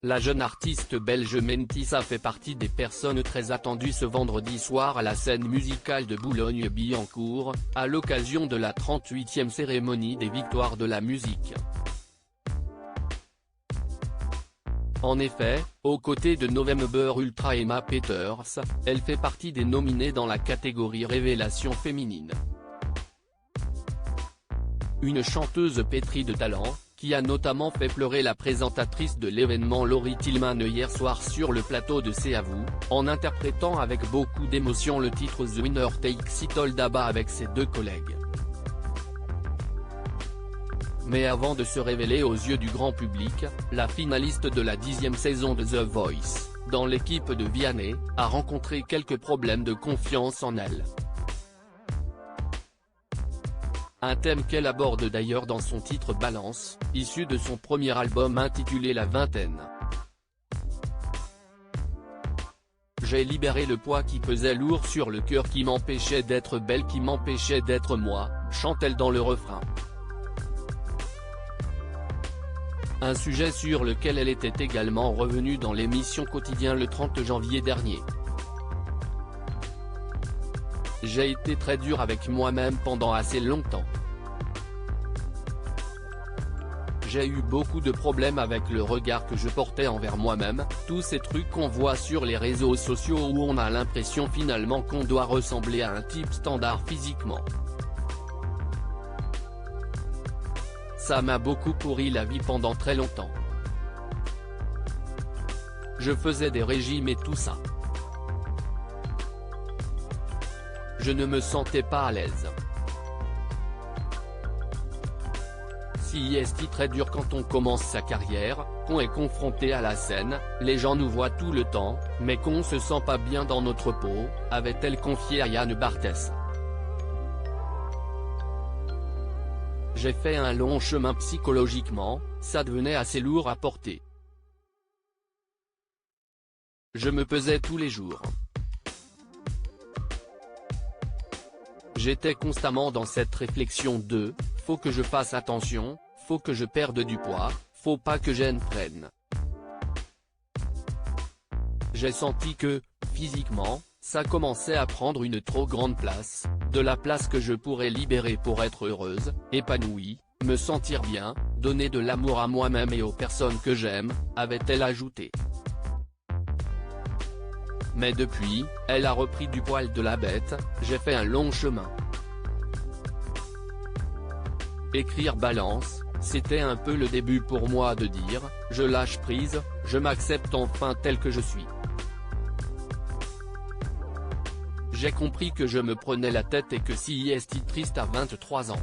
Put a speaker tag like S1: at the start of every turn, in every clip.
S1: La jeune artiste belge Mentissa fait partie des personnes très attendues ce vendredi soir à la scène musicale de Boulogne-Billancourt, à l'occasion de la 38e cérémonie des Victoires de la musique. En effet, aux côtés de November Ultra et Emma Peters, elle fait partie des nominés dans la catégorie Révélation féminine. Une chanteuse pétrie de talent, qui a notamment fait pleurer la présentatrice de l'événement Laurie Tillman hier soir sur le plateau de C'est à vous, en interprétant avec beaucoup d'émotion le titre The Winner Takes It All d'ABBA avec ses deux collègues. Mais avant de se révéler aux yeux du grand public, la finaliste de la 10e saison de The Voice, dans l'équipe de Vianney, a rencontré quelques problèmes de confiance en elle. Un thème qu'elle aborde d'ailleurs dans son titre Balance, issu de son premier album intitulé La Vingtaine. J'ai libéré le poids qui pesait lourd sur le cœur, qui m'empêchait d'être belle, qui m'empêchait d'être moi, chante-t-elle dans le refrain. Un sujet sur lequel elle était également revenue dans l'émission Quotidien le 30 janvier dernier. J'ai été très dur avec moi-même pendant assez longtemps. J'ai eu beaucoup de problèmes avec le regard que je portais envers moi-même, tous ces trucs qu'on voit sur les réseaux sociaux où on a l'impression finalement qu'on doit ressembler à un type standard physiquement. Ça m'a beaucoup pourri la vie pendant très longtemps. Je faisais des régimes et tout ça. Je ne me sentais pas à l'aise. C'est très dur quand on commence sa carrière, qu'on est confronté à la scène, les gens nous voient tout le temps, mais qu'on se sent pas bien dans notre peau, avait-elle confié à Yann Barthès. J'ai fait un long chemin psychologiquement, ça devenait assez lourd à porter. Je me pesais tous les jours. J'étais constamment dans cette réflexion de « faut que je fasse attention, faut que je perde du poids, faut pas que j'en prenne ». J'ai senti que, physiquement, ça commençait à prendre une trop grande place, de la place que je pourrais libérer pour être heureuse, épanouie, me sentir bien, donner de l'amour à moi-même et aux personnes que j'aime, avait-elle ajouté. Mais depuis, elle a repris du poil de la bête, j'ai fait un long chemin. Écrire Balance, c'était un peu le début pour moi de dire, je lâche prise, je m'accepte enfin tel que je suis. J'ai compris que je me prenais la tête et que si j'étais triste à 23 ans.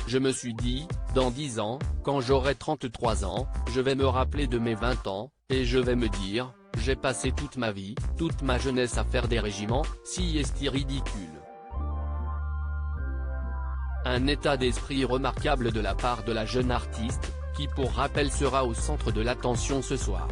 S1: Je me suis dit, dans 10 ans, quand j'aurai 33 ans, je vais me rappeler de mes 20 ans, et je vais me dire, j'ai passé toute ma vie, toute ma jeunesse à faire des régiments, si c'est ridicule. Un état d'esprit remarquable de la part de la jeune artiste, qui pour rappel sera au centre de l'attention ce soir.